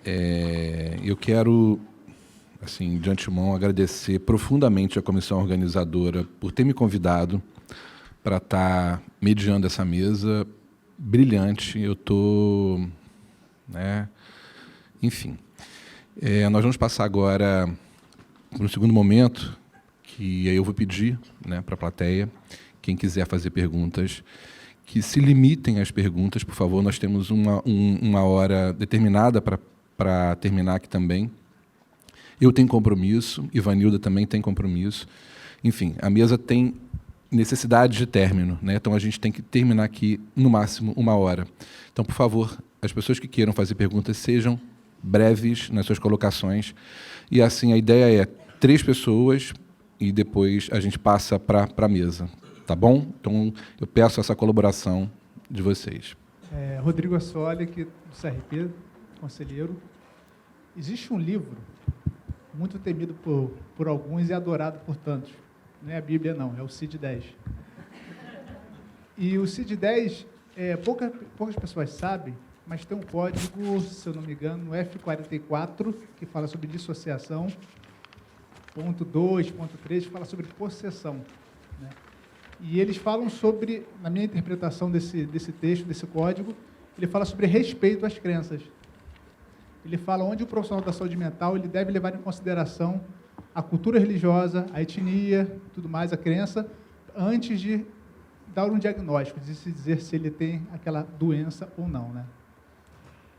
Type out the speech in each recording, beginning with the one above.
Eu quero, assim, de antemão, agradecer profundamente à comissão organizadora por ter me convidado para estar mediando essa mesa brilhante. Eu estou, né, enfim. Nós vamos passar agora para um segundo momento, que aí eu vou pedir, né, para a plateia, quem quiser fazer perguntas, que se limitem às perguntas, por favor. Nós temos uma hora determinada para terminar aqui também. Eu tenho compromisso, Ivanilda também tem compromisso. Enfim, a mesa tem necessidade de término, né? Então, a gente tem que terminar aqui, no máximo, 1 hora. Então, por favor, as pessoas que queiram fazer perguntas sejam breves nas suas colocações. E, assim, a ideia é 3 pessoas e depois a gente passa para a mesa. Tá bom? Então, eu peço essa colaboração de vocês. Rodrigo Assoli, aqui do CRP, conselheiro. Existe um livro muito temido por alguns e adorado por tantos. Não é a Bíblia, não, é o CID-10. E o CID-10, poucas pessoas sabem, mas tem um código, se eu não me engano, no F44, que fala sobre dissociação, ponto 2, ponto 3, fala sobre possessão, né? E eles falam sobre, na minha interpretação desse texto, desse código, ele fala sobre respeito às crenças. Ele fala onde o profissional da saúde mental ele deve levar em consideração a cultura religiosa, a etnia, tudo mais, a crença, antes de dar um diagnóstico, de se dizer se ele tem aquela doença ou não, né?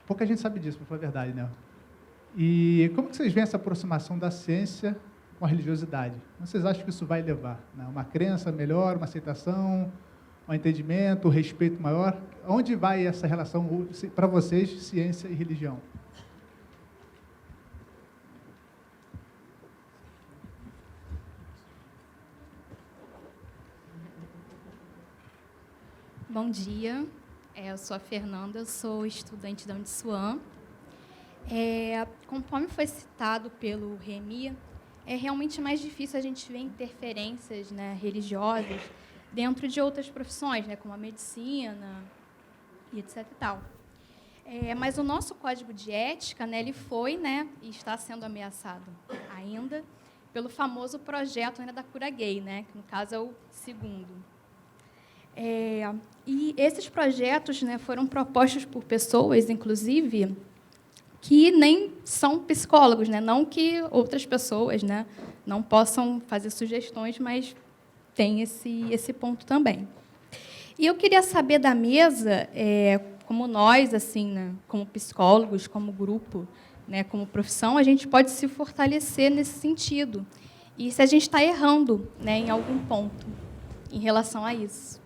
Pouca gente sabe disso, para falar a verdade, né? E como que vocês veem essa aproximação da ciência com a religiosidade? Vocês acham que isso vai levar, né? Uma crença melhor, uma aceitação, um entendimento, um respeito maior? Onde vai essa relação, para vocês, ciência e religião? Bom dia, eu sou a Fernanda, eu sou estudante da Uniswan. Conforme foi citado pelo Remy, é realmente mais difícil a gente ver interferências, né, religiosas dentro de outras profissões, né, como a medicina e etc. e tal. Mas o nosso código de ética, né, ele foi, né, e está sendo ameaçado ainda pelo famoso projeto ainda da cura gay, né, que no caso é o segundo. E esses projetos, né, foram propostos por pessoas, inclusive, que nem são psicólogos, né? Não que outras pessoas, né, não possam fazer sugestões, mas tem esse ponto também. E eu queria saber da mesa, como nós, assim, né, como psicólogos, como grupo, né, como profissão, a gente pode se fortalecer nesse sentido. E se a gente está errando, né, em algum ponto em relação a isso.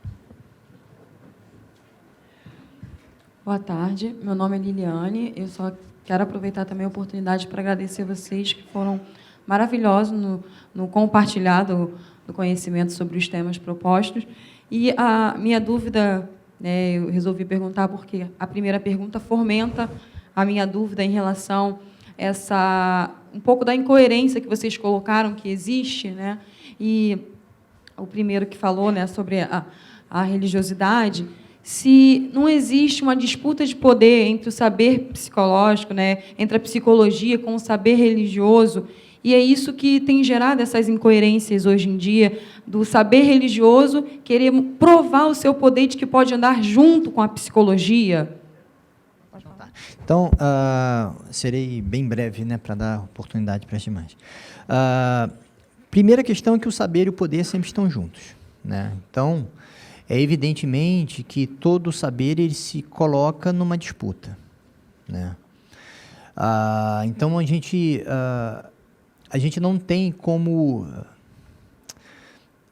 Boa tarde, meu nome é Liliane, eu só quero aproveitar também a oportunidade para agradecer vocês que foram maravilhosos no compartilhar do conhecimento sobre os temas propostos. E a minha dúvida, né, eu resolvi perguntar porque a primeira pergunta fomenta a minha dúvida em relação a um pouco da incoerência que vocês colocaram que existe, né? E o primeiro que falou, né, sobre a religiosidade, se não existe uma disputa de poder entre o saber psicológico, né, entre a psicologia com o saber religioso, e é isso que tem gerado essas incoerências hoje em dia, do saber religioso querer provar o seu poder de que pode andar junto com a psicologia. Então, serei bem breve, né, para dar oportunidade para as demais. Primeira questão é que o saber e o poder sempre estão juntos, né? Então, é evidentemente que todo saber ele se coloca numa disputa, né? Então, a gente não tem como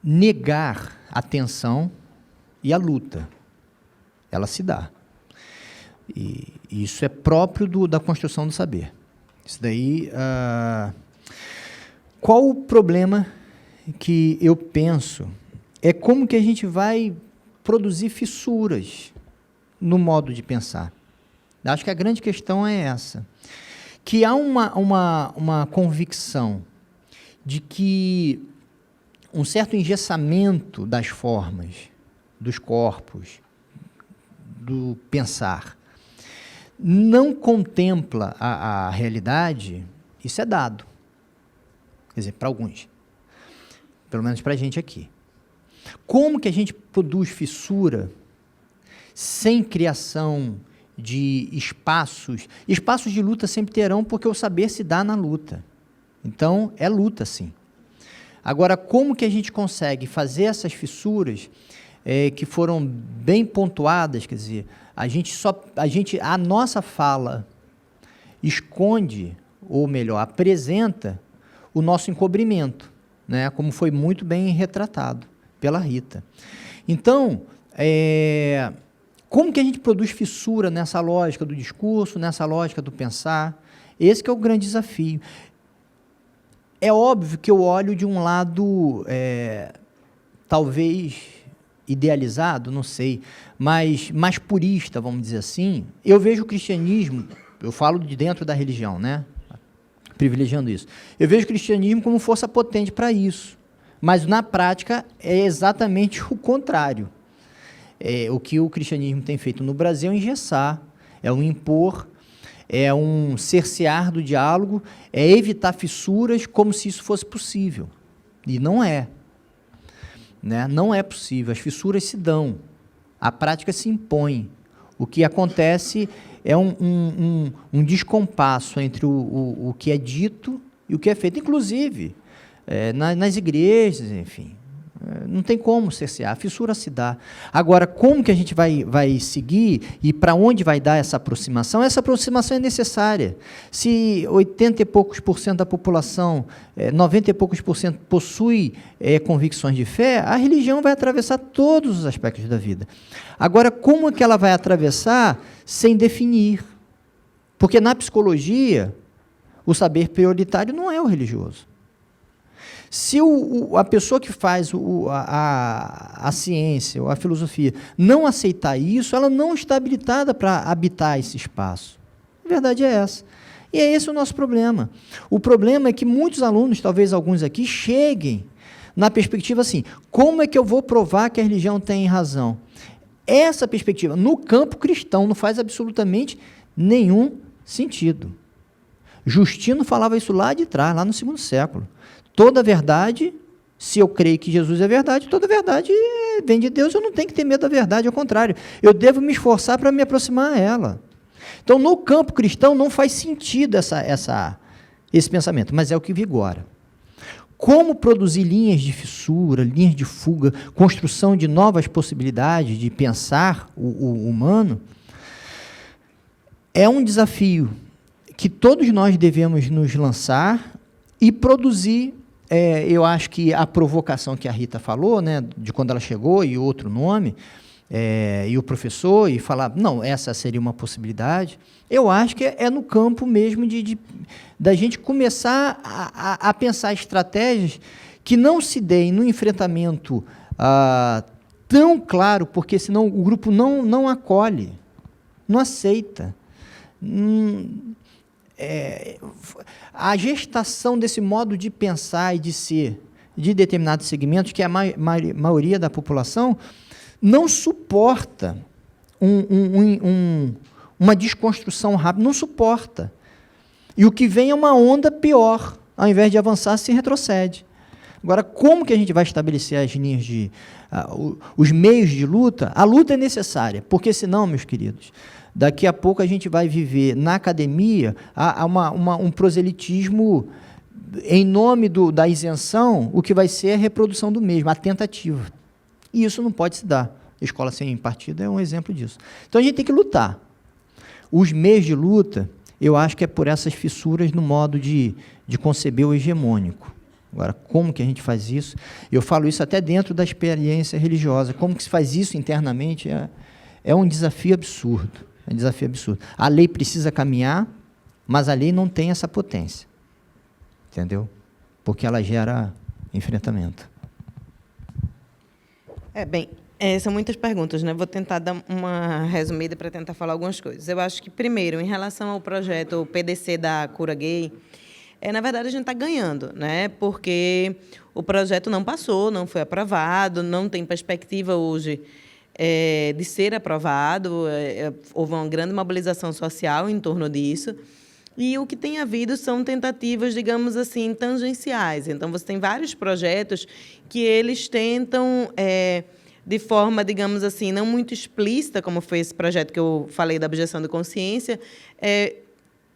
negar a tensão e a luta. Ela se dá. E isso é próprio da construção do saber. Isso daí... Qual o problema que eu penso é como que a gente vai produzir fissuras no modo de pensar. Acho que a grande questão é essa. Que há uma convicção de que um certo engessamento das formas, dos corpos, do pensar, não contempla a realidade, isso é dado. Quer dizer, para alguns. Pelo menos para a gente aqui. Como que a gente produz fissura sem criação de espaços? Espaços de luta sempre terão, porque o saber se dá na luta. Então, é luta, sim. Agora, como que a gente consegue fazer essas fissuras que foram bem pontuadas? Quer dizer, a nossa fala esconde, ou melhor, apresenta o nosso encobrimento, né? Como foi muito bem retratado pela Rita. Então, como que a gente produz fissura nessa lógica do discurso, nessa lógica do pensar? Esse que é o grande desafio. É óbvio que eu olho de um lado, talvez idealizado, não sei, mas mais purista, vamos dizer assim. Eu vejo o cristianismo, eu falo de dentro da religião, né? Privilegiando isso. Eu vejo o cristianismo como força potente para isso. Mas, na prática, é exatamente o contrário. O que o cristianismo tem feito no Brasil é engessar, é um impor, é um cercear do diálogo, é evitar fissuras como se isso fosse possível. E não é. Né? Não é possível. As fissuras se dão. A prática se impõe. O que acontece é um descompasso entre o que é dito e o que é feito. Inclusive, nas igrejas, enfim. Não tem como cercear, a fissura se dá. Agora, como que a gente vai seguir e para onde vai dar essa aproximação? Essa aproximação é necessária. Se 80 e poucos por cento da população, 90 e poucos por cento possui convicções de fé, a religião vai atravessar todos os aspectos da vida. Agora, como é que ela vai atravessar sem definir? Porque na psicologia, o saber prioritário não é o religioso. Se a pessoa que faz a ciência ou a filosofia não aceitar isso, ela não está habilitada para habitar esse espaço. A verdade é essa. E é esse o nosso problema. O problema é que muitos alunos, talvez alguns aqui, cheguem na perspectiva assim, como é que eu vou provar que a religião tem razão? Essa perspectiva, no campo cristão, não faz absolutamente nenhum sentido. Justino falava isso lá de trás, lá no 2º século. Toda verdade, se eu creio que Jesus é verdade, toda verdade vem de Deus, eu não tenho que ter medo da verdade, ao contrário, eu devo me esforçar para me aproximar a ela. Então, no campo cristão, não faz sentido esse pensamento, mas é o que vigora. Como produzir linhas de fissura, linhas de fuga, construção de novas possibilidades de pensar o humano, é um desafio que todos nós devemos nos lançar e produzir. Eu acho que a provocação que a Rita falou, né, de quando ela chegou e outro nome, e o professor, e falar, não, essa seria uma possibilidade, eu acho que é no campo mesmo da gente começar a pensar estratégias que não se deem no enfrentamento tão claro, porque senão o grupo não acolhe, não aceita. A gestação desse modo de pensar e de ser de determinados segmentos, que a maioria da população não suporta uma desconstrução rápida, não suporta. E o que vem é uma onda pior, ao invés de avançar, se retrocede. Agora, como que a gente vai estabelecer as linhas os meios de luta? A luta é necessária, porque senão, meus queridos, daqui a pouco a gente vai viver na academia um proselitismo em nome da isenção, o que vai ser a reprodução do mesmo, a tentativa. E isso não pode se dar. A escola sem partido é um exemplo disso. Então, a gente tem que lutar. Os meios de luta, eu acho que é por essas fissuras no modo de conceber o hegemônico. Agora, como que a gente faz isso? Eu falo isso até dentro da experiência religiosa. Como que se faz isso internamente é um desafio absurdo. É um desafio absurdo. A lei precisa caminhar, mas a lei não tem essa potência. Entendeu? Porque ela gera enfrentamento. São muitas perguntas, né? Vou tentar dar uma resumida para tentar falar algumas coisas. Eu acho que, primeiro, em relação ao projeto o PDC da Cura Gay, na verdade, a gente está ganhando, né? Porque o projeto não passou, não foi aprovado, não tem perspectiva hoje de ser aprovado. Houve uma grande mobilização social em torno disso. E o que tem havido são tentativas, digamos assim, tangenciais. Então, você tem vários projetos que eles tentam, de forma, digamos assim, não muito explícita, como foi esse projeto que eu falei da objeção de consciência,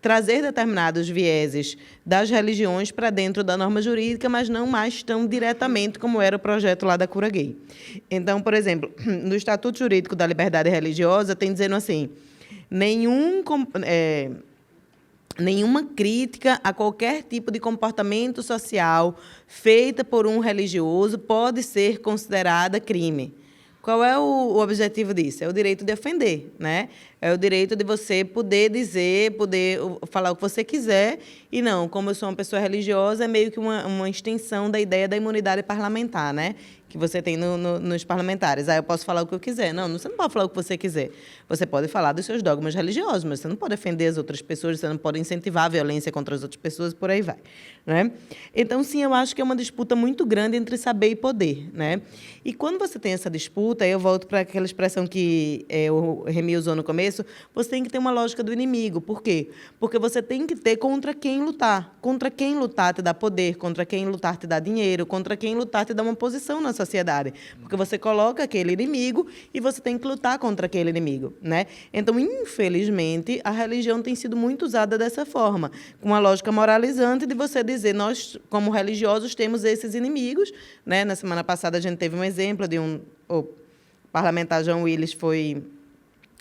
trazer determinados vieses das religiões para dentro da norma jurídica, mas não mais tão diretamente como era o projeto lá da cura gay. Então, por exemplo, no Estatuto Jurídico da Liberdade Religiosa, tem dizendo assim, nenhuma crítica a qualquer tipo de comportamento social feita por um religioso pode ser considerada crime. Qual é o objetivo disso? É o direito de ofender, né? É o direito de você poder dizer, poder falar o que você quiser, e não, como eu sou uma pessoa religiosa, é meio que uma extensão da ideia da imunidade parlamentar, né? Que você tem nos parlamentares. Eu posso falar o que eu quiser. Não, você não pode falar o que você quiser. Você pode falar dos seus dogmas religiosos, mas você não pode ofender as outras pessoas, você não pode incentivar a violência contra as outras pessoas, por aí vai. Né? Então, sim, eu acho que é uma disputa muito grande entre saber e poder. Né? E quando você tem essa disputa, eu volto para aquela expressão que o Remy usou no começo, você tem que ter uma lógica do inimigo. Por quê? Porque você tem que ter contra quem lutar. Contra quem lutar te dá poder, contra quem lutar te dá dinheiro, contra quem lutar te dá uma posição na sociedade, porque você coloca aquele inimigo e você tem que lutar contra aquele inimigo, né? Então, infelizmente, a religião tem sido muito usada dessa forma, com uma lógica moralizante de você dizer, nós, como religiosos, temos esses inimigos, né? Na semana passada, a gente teve um exemplo de o parlamentar João Willis foi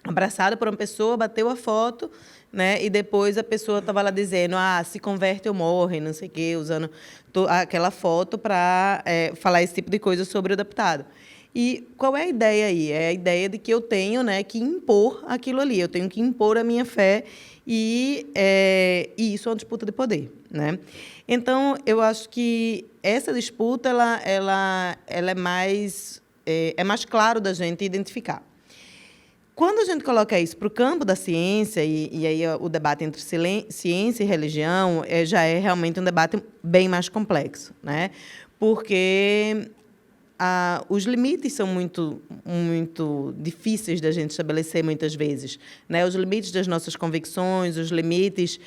abraçado por uma pessoa, bateu a foto, né? E depois a pessoa estava lá dizendo, se converte ou morre, não sei o quê, usando aquela foto para falar esse tipo de coisa sobre o deputado. E qual é a ideia aí? É a ideia de que eu tenho, né, que impor aquilo ali, eu tenho que impor a minha fé, e isso é uma disputa de poder. Né? Então, eu acho que essa disputa ela é mais claro da gente identificar. Quando a gente coloca isso para o campo da ciência, e aí o debate entre ciência e religião já é realmente um debate bem mais complexo, né? Porque os limites são muito, muito difíceis da gente estabelecer muitas vezes, né? Os limites das nossas convicções, os limites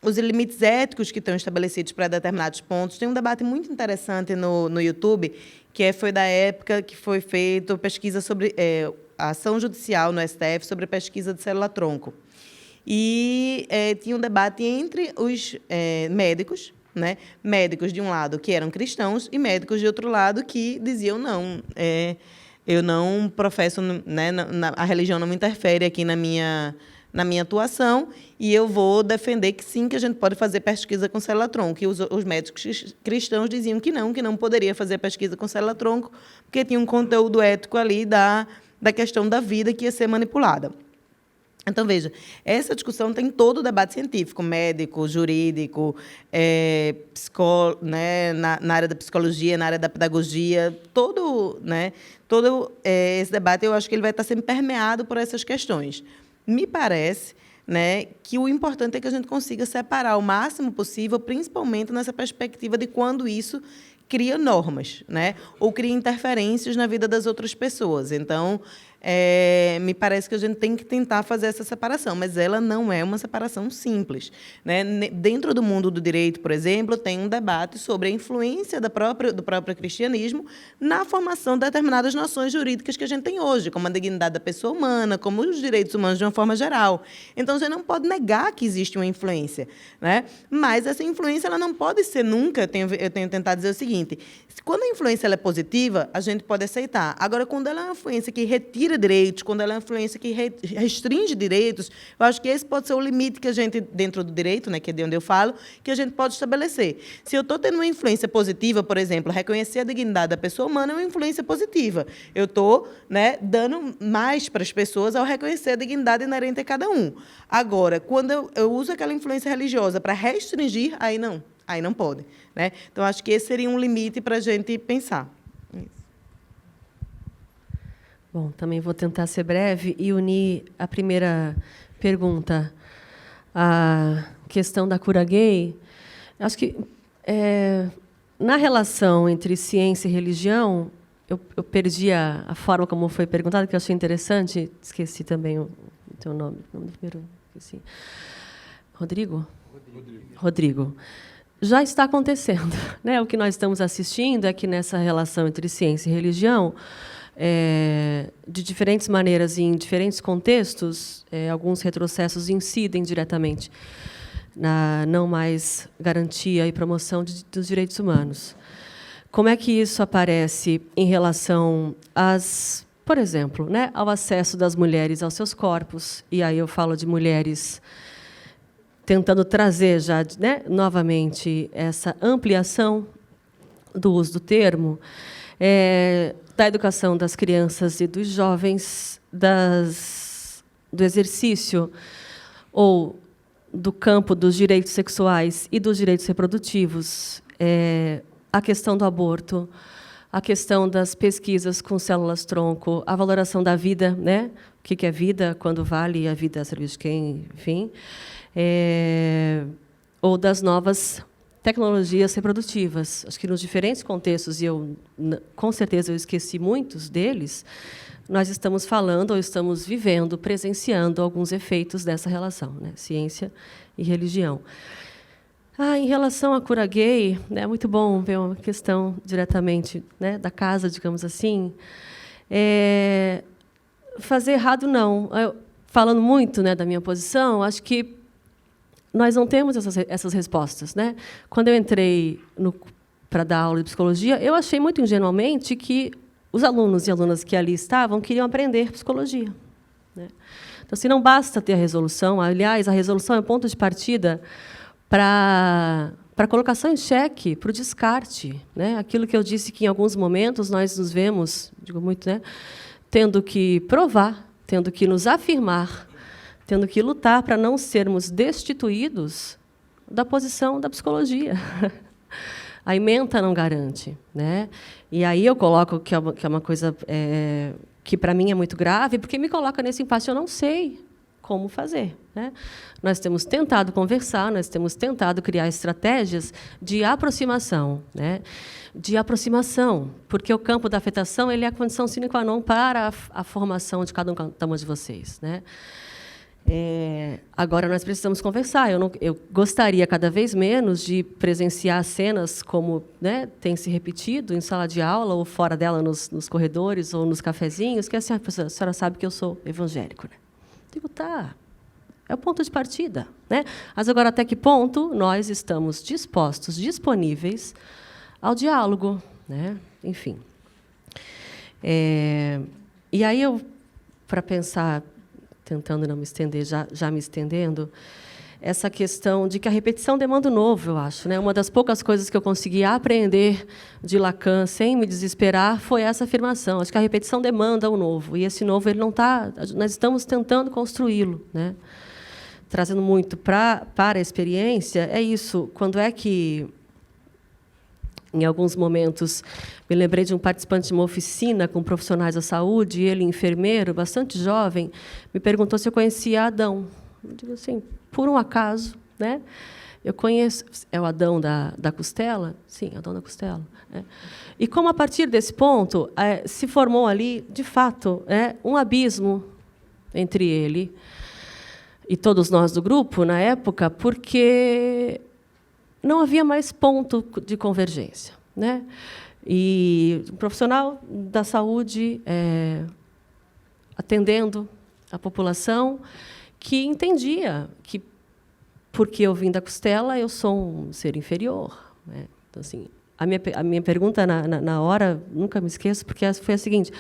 os limites éticos que estão estabelecidos para determinados pontos. Tem um debate muito interessante no YouTube, que foi da época que foi feita pesquisa sobre a ação judicial no STF sobre a pesquisa de célula-tronco. E tinha um debate entre os médicos, né? Médicos de um lado que eram cristãos e médicos de outro lado que diziam não, eu não professo, né, a religião não me interfere aqui na minha atuação, e eu vou defender que sim, que a gente pode fazer pesquisa com célula-tronco. E os médicos cristãos diziam que não poderia fazer pesquisa com célula-tronco, porque tinha um conteúdo ético ali da questão da vida que ia ser manipulada. Então, veja, essa discussão tem todo o debate científico, médico, jurídico, psicólogo, né, na área da psicologia, na área da pedagogia, todo esse debate, eu acho que ele vai estar sempre permeado por essas questões. Me parece, né, que o importante é que a gente consiga separar o máximo possível, principalmente nessa perspectiva de quando isso cria normas, né, ou cria interferências na vida das outras pessoas. Então, me parece que a gente tem que tentar fazer essa separação, mas ela não é uma separação simples. Né? Dentro do mundo do direito, por exemplo, tem um debate sobre a influência do próprio cristianismo na formação de determinadas noções jurídicas que a gente tem hoje, como a dignidade da pessoa humana, como os direitos humanos de uma forma geral. Então, você não pode negar que existe uma influência. Né? Mas essa influência ela não pode ser nunca, eu tenho tentado dizer o seguinte, quando a influência ela é positiva, a gente pode aceitar. Agora, quando ela é uma influência que retira direitos, quando ela é uma influência que restringe direitos, eu acho que esse pode ser o limite que a gente, dentro do direito, né, que é de onde eu falo, que a gente pode estabelecer. Se eu estou tendo uma influência positiva, por exemplo, reconhecer a dignidade da pessoa humana é uma influência positiva. Eu estou, né, dando mais para as pessoas ao reconhecer a dignidade inerente a cada um. Agora, quando eu uso aquela influência religiosa para restringir, aí não pode. Né? Então, acho que esse seria um limite para a gente pensar. Bom, também vou tentar ser breve e unir a primeira pergunta à questão da cura gay. Acho que, na relação entre ciência e religião, eu perdi a forma como foi perguntado, que eu achei interessante. Esqueci também o teu nome. O nome do primeiro, esqueci. Rodrigo? Rodrigo. Já está acontecendo, né? O que nós estamos assistindo é que, nessa relação entre ciência e religião, de diferentes maneiras e em diferentes contextos, alguns retrocessos incidem diretamente na não mais garantia e promoção dos direitos humanos. Como é que isso aparece em relação por exemplo, né, ao acesso das mulheres aos seus corpos? E aí eu falo de mulheres tentando trazer já, né, novamente essa ampliação do uso do termo, da educação das crianças e dos jovens, do exercício ou do campo dos direitos sexuais e dos direitos reprodutivos, a questão do aborto, a questão das pesquisas com células-tronco, a valoração da vida, né? O que é vida, quando vale a vida a serviço de quem, enfim, ou das novas tecnologias reprodutivas. Acho que nos diferentes contextos, e com certeza eu esqueci muitos deles, nós estamos falando ou estamos vivendo, presenciando alguns efeitos dessa relação, né? Ciência e religião. Em relação à cura gay, é muito bom ver uma questão diretamente, né, da casa, digamos assim. Fazer errado, não. Falando muito, né, da minha posição, acho que nós não temos essas respostas, né? Quando eu entrei para dar aula de psicologia, eu achei muito ingenuamente que os alunos e alunas que ali estavam queriam aprender psicologia, né? Então, assim, não basta ter a resolução. Aliás, a resolução é o ponto de partida para a colocação em xeque, para o descarte, né? Aquilo que eu disse, que em alguns momentos nós nos vemos, digo muito, né, tendo que provar, tendo que nos afirmar, tendo que lutar para não sermos destituídos da posição da psicologia. A ementa não garante, né? E aí eu coloco que é uma coisa que, para mim, é muito grave, porque me coloca nesse impasse. Eu não sei como fazer, né? Nós temos tentado conversar, nós temos tentado criar estratégias de aproximação, né? De aproximação, porque o campo da afetação ele é a condição sine qua non para a formação de cada um de vocês, né? Agora nós precisamos conversar. Eu gostaria cada vez menos de presenciar cenas como, né, tem se repetido em sala de aula ou fora dela nos corredores ou nos cafezinhos, que é assim: professora, a senhora sabe que eu sou evangélico, né? Digo, tá, é o ponto de partida, né? Mas agora, até que ponto nós estamos dispostos, disponíveis ao diálogo, né? Enfim. E aí para pensar, tentando não me estender, já me estendendo, essa questão de que a repetição demanda o novo, eu acho, né? Uma das poucas coisas que eu consegui aprender de Lacan sem me desesperar foi essa afirmação. Acho que a repetição demanda o novo, e esse novo ele não está. Nós estamos tentando construí-lo, né? Trazendo muito para a experiência, é isso. Quando é que, em alguns momentos, me lembrei de um participante de uma oficina com profissionais da saúde, e ele, enfermeiro, bastante jovem, me perguntou se eu conhecia Adão. Eu digo assim, por um acaso, né? Eu conheço... É o Adão da costela? Sim, Adão da costela. E como, a partir desse ponto, se formou ali, de fato, um abismo entre ele e todos nós do grupo, na época, porque não havia mais ponto de convergência, né? E um profissional da saúde atendendo a população que entendia que, porque eu vim da costela, eu sou um ser inferior, né? Então, assim, a minha pergunta na hora, nunca me esqueço, porque foi a seguinte: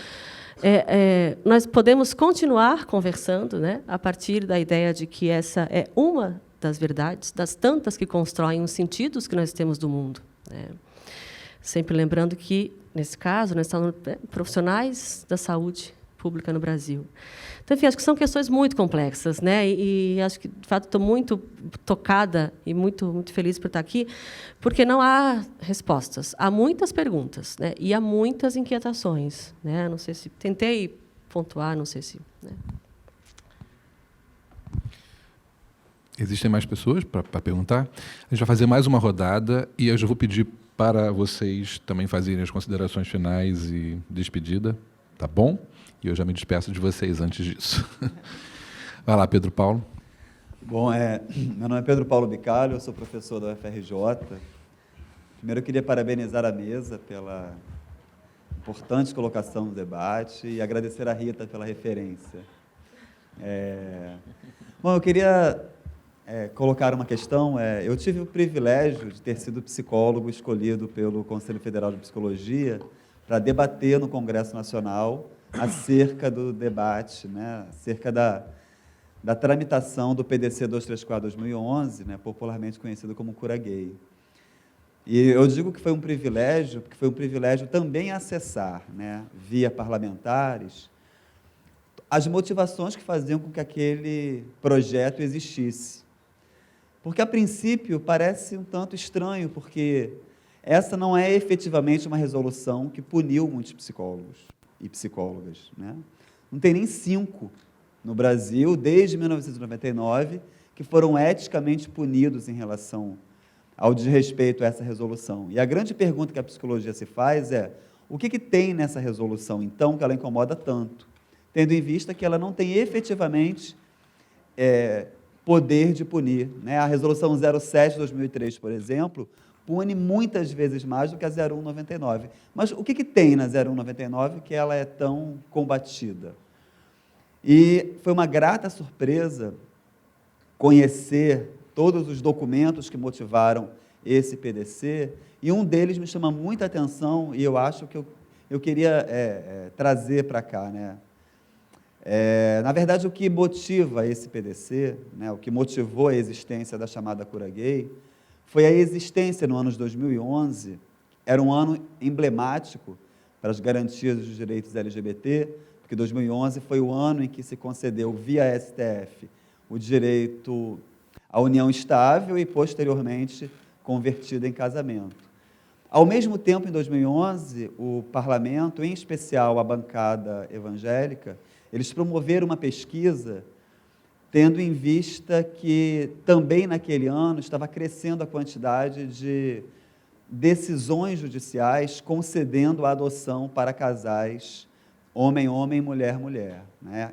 nós podemos continuar conversando, né, a partir da ideia de que essa é uma das verdades, das tantas que constroem os sentidos que nós temos do mundo, né? Sempre lembrando que, nesse caso, nós estamos profissionais da saúde pública no Brasil. Então, enfim, acho que são questões muito complexas, né? E acho que, de fato, estou muito tocada e muito, muito feliz por estar aqui, porque não há respostas. Há muitas perguntas, né? E há muitas inquietações, né? Não sei se tentei pontuar, não sei se, né? Existem mais pessoas para perguntar? A gente vai fazer mais uma rodada e eu já vou pedir para vocês também fazerem as considerações finais e despedida, tá bom? E eu já me despeço de vocês antes disso. Vai lá, Pedro Paulo. Bom, meu nome é Pedro Paulo Bicalho, eu sou professor da UFRJ. Primeiro, eu queria parabenizar a mesa pela importante colocação no debate e agradecer a Rita pela referência. Bom, eu queria colocar uma questão. Eu tive o privilégio de ter sido psicólogo escolhido pelo Conselho Federal de Psicologia para debater no Congresso Nacional acerca do debate, né, acerca da tramitação do PDC 234/2011, né, popularmente conhecido como Cura Gay. E eu digo que foi um privilégio, porque foi um privilégio também acessar, né, via parlamentares, as motivações que faziam com que aquele projeto existisse. Porque, a princípio, parece um tanto estranho, porque essa não é efetivamente uma resolução que puniu muitos psicólogos e psicólogas, né? Não tem nem 5 no Brasil, desde 1999, que foram eticamente punidos em relação ao desrespeito a essa resolução. E a grande pergunta que a psicologia se faz é: o que tem nessa resolução, então, que ela incomoda tanto? Tendo em vista que ela não tem efetivamente poder de punir, né? A resolução 07/2003, por exemplo, pune muitas vezes mais do que a 01/99. Mas o que tem na 01/99 que ela é tão combatida? E foi uma grata surpresa conhecer todos os documentos que motivaram esse PDC, e um deles me chama muita atenção, e eu acho que eu queria trazer para cá, né? Na verdade, o que motiva esse PDC, né, o que motivou a existência da chamada Cura Gay, foi a existência, no ano de 2011, era um ano emblemático para as garantias dos direitos LGBT, porque 2011 foi o ano em que se concedeu, via STF, o direito à união estável e, posteriormente, convertida em casamento. Ao mesmo tempo, em 2011, o parlamento, em especial a bancada evangélica, eles promoveram uma pesquisa tendo em vista que também naquele ano estava crescendo a quantidade de decisões judiciais concedendo a adoção para casais homem-homem, mulher-mulher, né?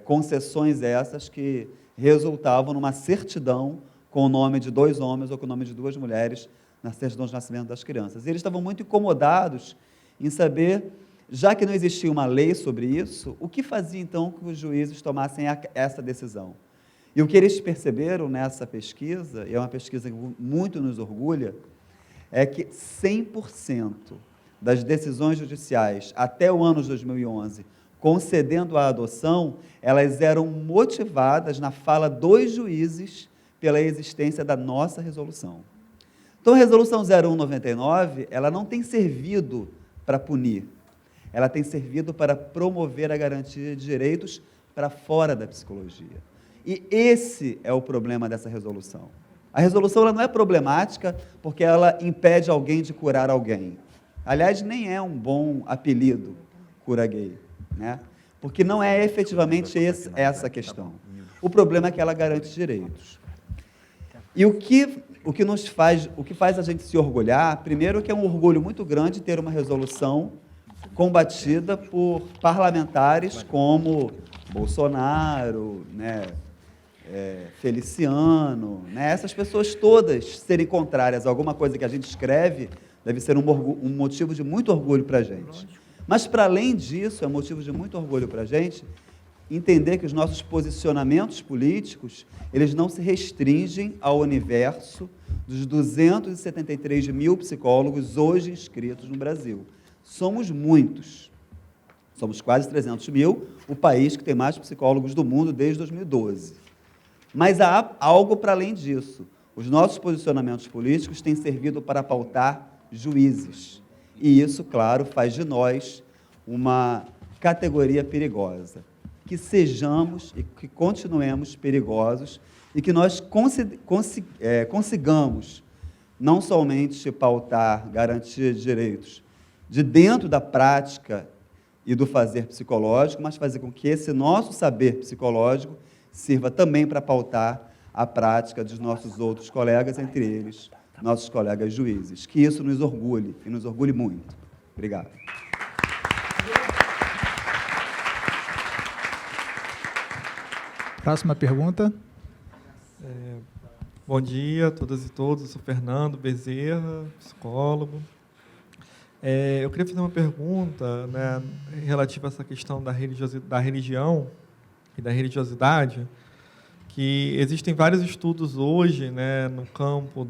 Concessões essas que resultavam numa certidão com o nome de 2 homens ou com o nome de 2 mulheres na certidão de nascimento das crianças. E eles estavam muito incomodados em saber, já que não existia uma lei sobre isso, o que fazia, então, que os juízes tomassem essa decisão? E o que eles perceberam nessa pesquisa, e é uma pesquisa que muito nos orgulha, é que 100% das decisões judiciais até o ano de 2011, concedendo a adoção, elas eram motivadas na fala dos juízes pela existência da nossa resolução. Então, a resolução 01/99, ela não tem servido para punir, ela tem servido para promover a garantia de direitos para fora da psicologia. E esse é o problema dessa resolução. A resolução ela não é problemática porque ela impede alguém de curar alguém. Aliás, nem é um bom apelido, Cura Gay, né? Porque não é efetivamente essa questão. O problema é que ela garante direitos. E o que faz a gente se orgulhar, primeiro que é um orgulho muito grande ter uma resolução combatida por parlamentares como Bolsonaro, né, Feliciano, né, essas pessoas todas serem contrárias a alguma coisa que a gente escreve, deve ser um motivo de muito orgulho para a gente. Mas, para além disso, é motivo de muito orgulho para a gente entender que os nossos posicionamentos políticos, eles não se restringem ao universo dos 273 mil psicólogos hoje inscritos no Brasil. Somos muitos. Somos quase 300 mil, o país que tem mais psicólogos do mundo desde 2012. Mas há algo para além disso. Os nossos posicionamentos políticos têm servido para pautar juízes. E isso, claro, faz de nós uma categoria perigosa. Que sejamos e que continuemos perigosos e que nós consigamos não somente pautar garantia de direitos de dentro da prática e do fazer psicológico, mas fazer com que esse nosso saber psicológico sirva também para pautar a prática dos nossos outros colegas, entre eles nossos colegas juízes. Que isso nos orgulhe, e nos orgulhe muito. Obrigado. Próxima pergunta. Bom dia a todas e todos. Eu sou Fernando Bezerra, psicólogo. Eu queria fazer uma pergunta, né, relativa a essa questão da religião e da religiosidade, que existem vários estudos hoje, né, no campo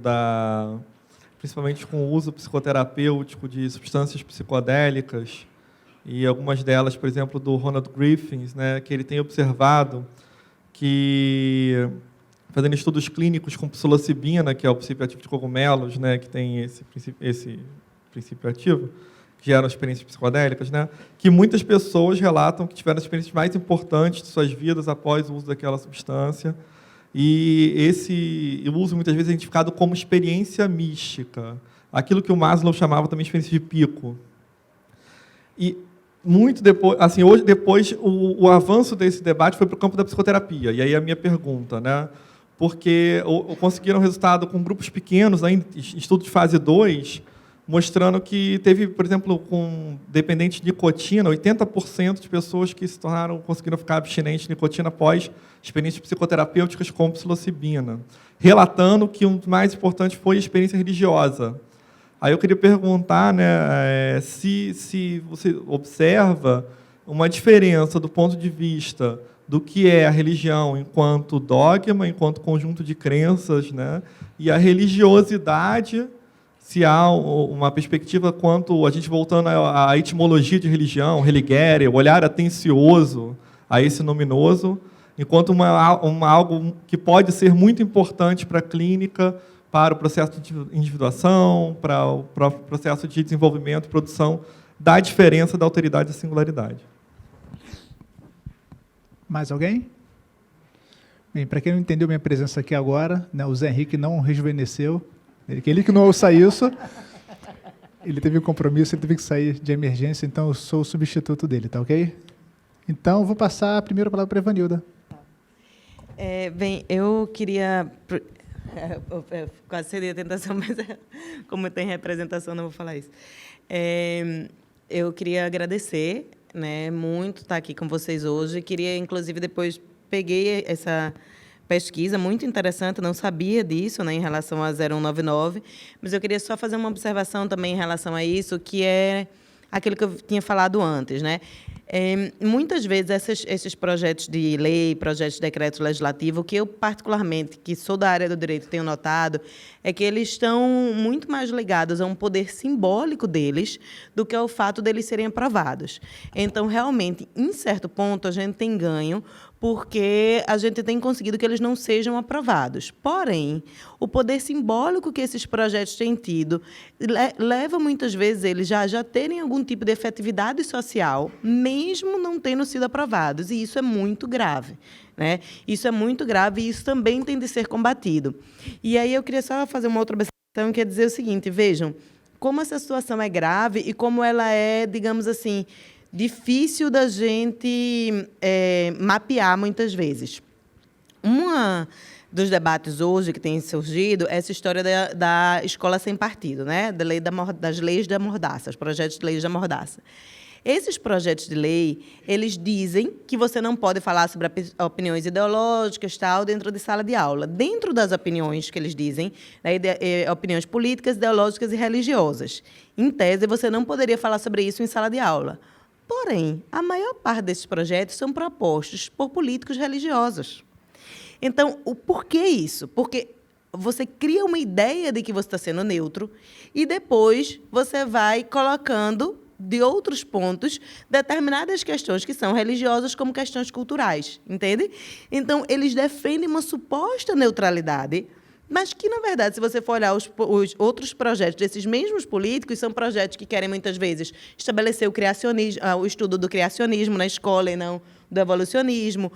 principalmente com o uso psicoterapêutico de substâncias psicodélicas, e algumas delas, por exemplo, do Ronald Griffiths, né, que ele tem observado que, fazendo estudos clínicos com psilocibina, que é o princípio ativo de cogumelos, né, que tem esse princípio ativo, que geram experiências psicodélicas, né, que muitas pessoas relatam que tiveram as experiências mais importantes de suas vidas após o uso daquela substância. E esse uso, muitas vezes, é identificado como experiência mística, aquilo que o Maslow chamava também de experiência de pico. E muito depois, assim, hoje, depois, o avanço desse debate foi para o campo da psicoterapia. E aí a minha pergunta, né? Porque conseguiram resultado com grupos pequenos, ainda estudo de fase 2, mostrando que teve, por exemplo, com dependentes de nicotina, 80% de pessoas que conseguiram ficar abstinentes de nicotina após experiências psicoterapêuticas com psilocibina, relatando que o mais importante foi a experiência religiosa. Aí eu queria perguntar, né, se você observa uma diferença do ponto de vista do que é a religião enquanto dogma, enquanto conjunto de crenças, né, e a religiosidade, se há uma perspectiva quanto, a gente voltando à etimologia de religião, religere, o olhar atencioso a esse nominoso, enquanto algo que pode ser muito importante para a clínica, para o processo de individuação, para o processo de desenvolvimento e produção da diferença da alteridade e singularidade. Mais alguém? Bem, para quem não entendeu minha presença aqui agora, né, o Zé Henrique não rejuvenesceu. Ele que não ouça isso, ele teve um compromisso, ele teve que sair de emergência, então eu sou o substituto dele, tá ok? Então, vou passar a primeira palavra para a Evanilda. Bem, eu queria... quase seria a tentação, mas como tem representação, não vou falar isso. Eu queria agradecer, né, muito estar aqui com vocês hoje. Queria, inclusive, depois peguei essa pesquisa muito interessante, não sabia disso, né, em relação a 0199, mas eu queria só fazer uma observação também em relação a isso, que é aquilo que eu tinha falado antes, né? Muitas vezes esses projetos de lei, projetos de decreto legislativo, que eu particularmente, que sou da área do direito, tenho notado, é que eles estão muito mais ligados a um poder simbólico deles do que ao fato deles serem aprovados. Então, realmente, em certo ponto, a gente tem ganho, porque a gente tem conseguido que eles não sejam aprovados. Porém, o poder simbólico que esses projetos têm tido leva, muitas vezes, eles já terem algum tipo de efetividade social, mesmo não tendo sido aprovados. E isso é muito grave, né? Isso é muito grave e isso também tem de ser combatido. E aí eu queria só fazer uma outra observação, que é dizer o seguinte, vejam, como essa situação é grave e como ela é, digamos assim, difícil da gente mapear muitas vezes. Um dos debates hoje que tem surgido é essa história da escola sem partido, né? Das leis da mordaça, os projetos de leis da mordaça. Esses projetos de lei, eles dizem que você não pode falar sobre opiniões ideológicas, tal, dentro de sala de aula. Dentro das opiniões que eles dizem, né, opiniões políticas, ideológicas e religiosas. Em tese, você não poderia falar sobre isso em sala de aula. Porém, a maior parte desses projetos são propostos por políticos religiosos. Então, por que isso? Porque você cria uma ideia de que você está sendo neutro e depois você vai colocando, de outros pontos, determinadas questões que são religiosas como questões culturais, entende? Então, eles defendem uma suposta neutralidade, mas que, na verdade, se você for olhar os outros projetos desses mesmos políticos, são projetos que querem, muitas vezes, estabelecer o criacionismo, o estudo do criacionismo na escola e não do evolucionismo,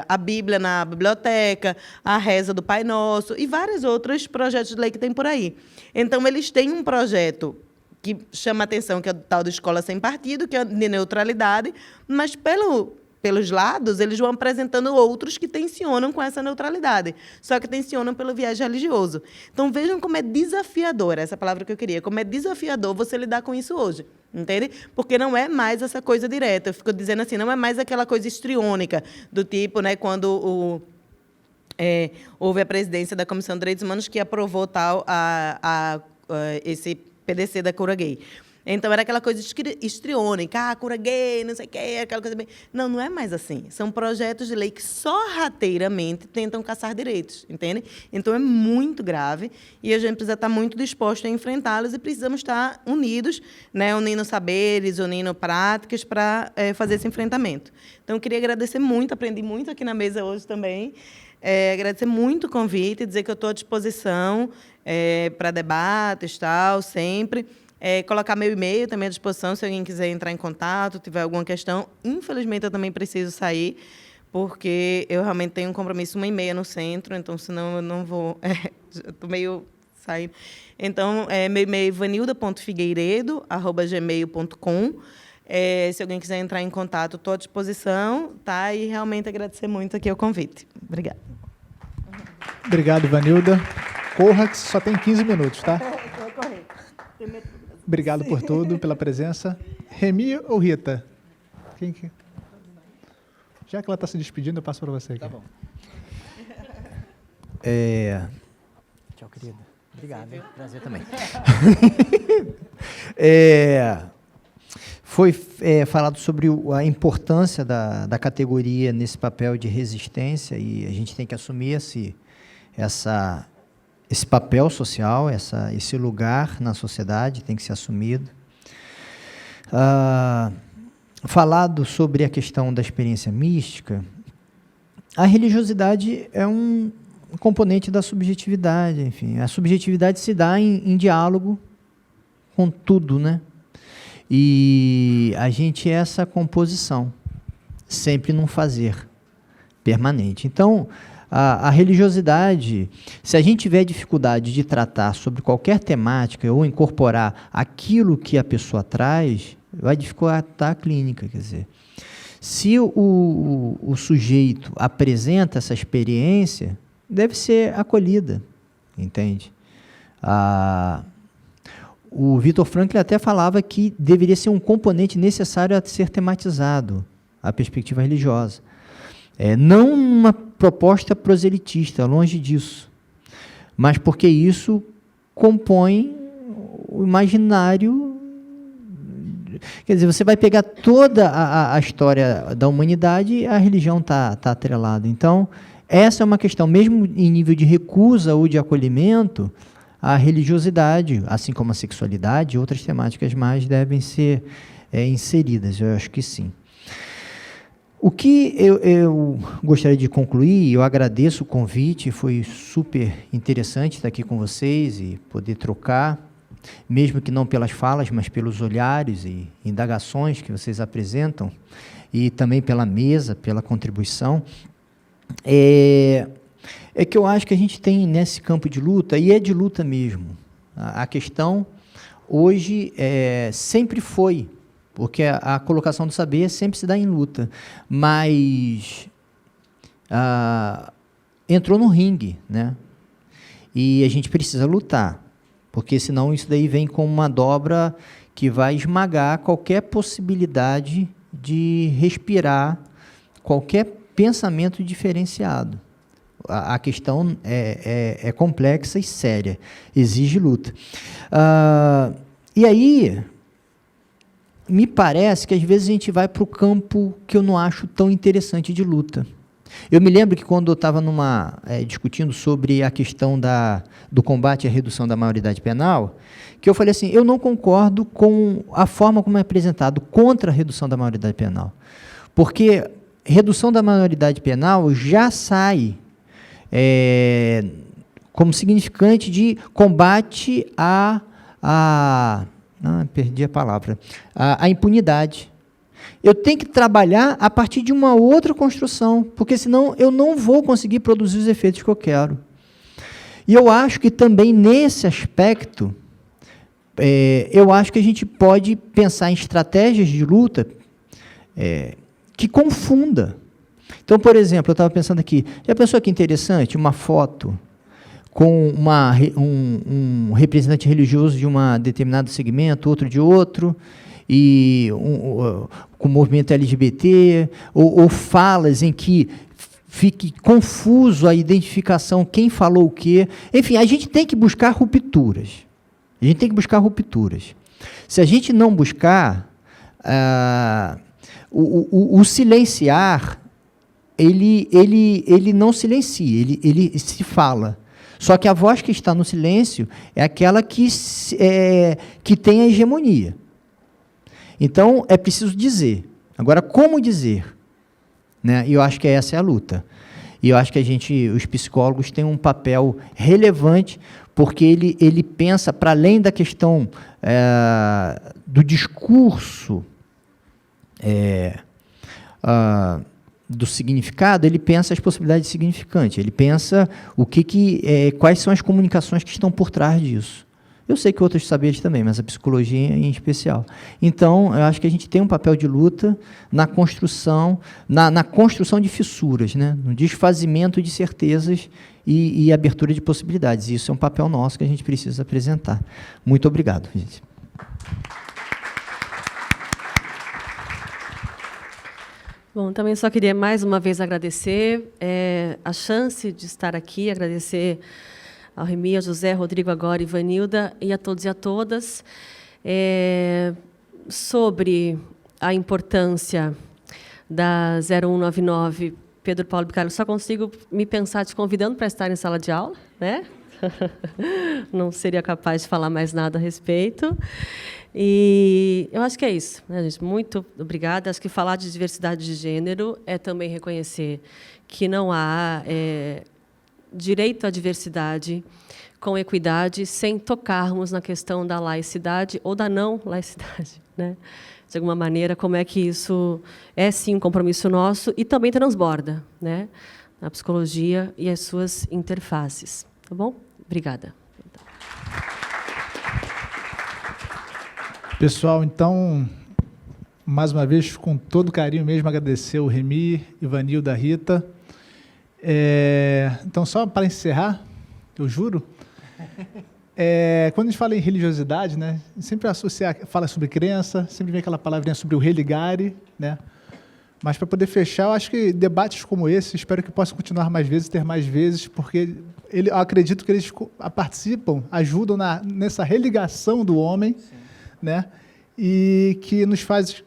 a Bíblia na biblioteca, a reza do Pai Nosso e vários outros projetos de lei que tem por aí. Então, eles têm um projeto que chama a atenção, que é o tal da escola sem partido, que é de neutralidade, mas pelos lados, eles vão apresentando outros que tensionam com essa neutralidade, só que tensionam pelo viés religioso. Então, vejam como é desafiador, essa palavra que eu queria, como é desafiador você lidar com isso hoje, entende? Porque não é mais essa coisa direta, eu fico dizendo assim, não é mais aquela coisa histriônica, do tipo, né, quando houve a presidência da Comissão de Direitos Humanos que aprovou esse PDC da cura gay. Então, era aquela coisa histriônica, cura gay, não sei o quê, aquela coisa bem... Não, não é mais assim. São projetos de lei que sorrateiramente tentam caçar direitos, entende? Então, é muito grave e a gente precisa estar muito disposto a enfrentá-los e precisamos estar unidos, né, unindo saberes, unindo práticas para fazer esse enfrentamento. Então, eu queria agradecer muito, aprendi muito aqui na mesa hoje também, agradecer muito o convite, dizer que eu estou à disposição para debates, tal, sempre... colocar meu e-mail também à disposição, se alguém quiser entrar em contato, tiver alguma questão. Infelizmente, eu também preciso sair, porque eu realmente tenho um compromisso 1h30 no centro, então, senão eu não vou... Estou meio saindo. Então, meu e-mail é vanilda.figueiredo@gmail.com. Se alguém quiser entrar em contato, estou à disposição, tá? E realmente agradecer muito aqui o convite. Obrigada. Obrigado, Vanilda. Corra, que só tem 15 minutos, tá? Vou correr. Obrigado por tudo, pela presença. Remi ou Rita? Quem que... Já que ela está se despedindo, eu passo para você aqui. Tá bom. Tchau, querida. Obrigado. Prazer também. Foi falado sobre a importância da categoria nesse papel de resistência e a gente tem que assumir esse papel social, esse lugar na sociedade tem que ser assumido. Falado sobre a questão da experiência mística, a religiosidade é um componente da subjetividade, enfim. A subjetividade se dá em diálogo com tudo, né? E a gente é essa composição, sempre num fazer permanente. Então, a religiosidade, se a gente tiver dificuldade de tratar sobre qualquer temática ou incorporar aquilo que a pessoa traz, vai dificultar a clínica. Quer dizer, se o sujeito apresenta essa experiência, deve ser acolhida, entende? O Viktor Frankl até falava que deveria ser um componente necessário a ser tematizado, a perspectiva religiosa. Não uma proposta proselitista, longe disso, mas porque isso compõe o imaginário. Quer dizer, você vai pegar toda a história da humanidade e a religião está atrelada. Então, essa é uma questão, mesmo em nível de recusa ou de acolhimento, a religiosidade, assim como a sexualidade e outras temáticas mais devem ser inseridas, eu acho que sim. O que eu gostaria de concluir, eu agradeço o convite, foi super interessante estar aqui com vocês e poder trocar, mesmo que não pelas falas, mas pelos olhares e indagações que vocês apresentam, e também pela mesa, pela contribuição. É que eu acho que a gente tem nesse campo de luta, e é de luta mesmo, a questão hoje sempre foi, porque a colocação do saber sempre se dá em luta, mas entrou no ringue, né? E a gente precisa lutar, porque senão isso daí vem como uma dobra que vai esmagar qualquer possibilidade de respirar qualquer pensamento diferenciado. A questão é complexa e séria, exige luta. E aí, me parece que às vezes a gente vai para o campo que eu não acho tão interessante de luta. Eu me lembro que quando eu estava discutindo sobre a questão do combate à redução da maioridade penal, que eu falei assim, eu não concordo com a forma como é apresentado contra a redução da maioridade penal. Porque redução da maioridade penal já sai como significante de combate perdi a palavra, a impunidade. Eu tenho que trabalhar a partir de uma outra construção, porque senão eu não vou conseguir produzir os efeitos que eu quero. E eu acho que também nesse aspecto, eu acho que a gente pode pensar em estratégias de luta que confunda. Então, por exemplo, eu estava pensando aqui, já pensou que interessante uma foto com um representante religioso de um determinado segmento, outro de outro, e com o movimento LGBT, ou falas em que fique confuso a identificação, quem falou o quê. Enfim, a gente tem que buscar rupturas. A gente tem que buscar rupturas. Se a gente não buscar, o silenciar, ele não silencia, ele se fala. Só que a voz que está no silêncio é aquela que tem a hegemonia. Então, é preciso dizer. Agora, como dizer? Né? E eu acho que essa é a luta. E eu acho que os psicólogos têm um papel relevante, porque ele pensa, para além da questão do discurso, do significado, ele pensa as possibilidades significantes, ele pensa quais são as comunicações que estão por trás disso. Eu sei que outros saberes também, mas a psicologia em especial. Então, eu acho que a gente tem um papel de luta na construção, na construção de fissuras, né? No desfazimento de certezas e abertura de possibilidades. Isso é um papel nosso que a gente precisa apresentar. Muito obrigado, gente. Bom, também só queria mais uma vez agradecer a chance de estar aqui, agradecer ao Remy, ao José, Rodrigo agora, Ivanilda, e a todos e a todas, sobre a importância da 0199, Pedro Paulo Bicalho, só consigo me pensar te convidando para estar em sala de aula, né? Não seria capaz de falar mais nada a respeito. E eu acho que é isso, né, gente? Muito obrigada. Acho que falar de diversidade de gênero é também reconhecer que não há direito à diversidade com equidade sem tocarmos na questão da laicidade ou da não laicidade, né? De alguma maneira, como é que isso é, sim, um compromisso nosso e também transborda, né, a psicologia e as suas interfaces. Tá bom? Obrigada. Pessoal, então, mais uma vez, com todo carinho mesmo, agradecer o Remy, Ivanilda, Rita. Então, só para encerrar, eu juro, quando a gente fala em religiosidade, né, sempre fala sobre crença, sempre vem aquela palavrinha sobre o religare, né? Mas, para poder fechar, eu acho que debates como esse, espero que possam continuar mais vezes, ter mais vezes, porque eu acredito que eles participam, ajudam nessa religação do homem, né? E que nos faz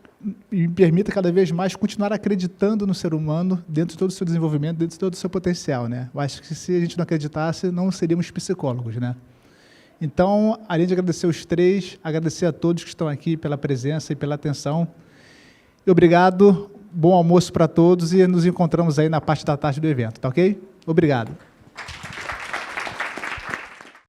e permita cada vez mais continuar acreditando no ser humano dentro de todo o seu desenvolvimento, dentro de todo o seu potencial, né? Eu acho que se a gente não acreditasse, não seríamos psicólogos, né? Então, além de agradecer os três, agradecer a todos que estão aqui pela presença e pela atenção. Obrigado, bom almoço para todos e nos encontramos aí na parte da tarde do evento, tá ok? Obrigado.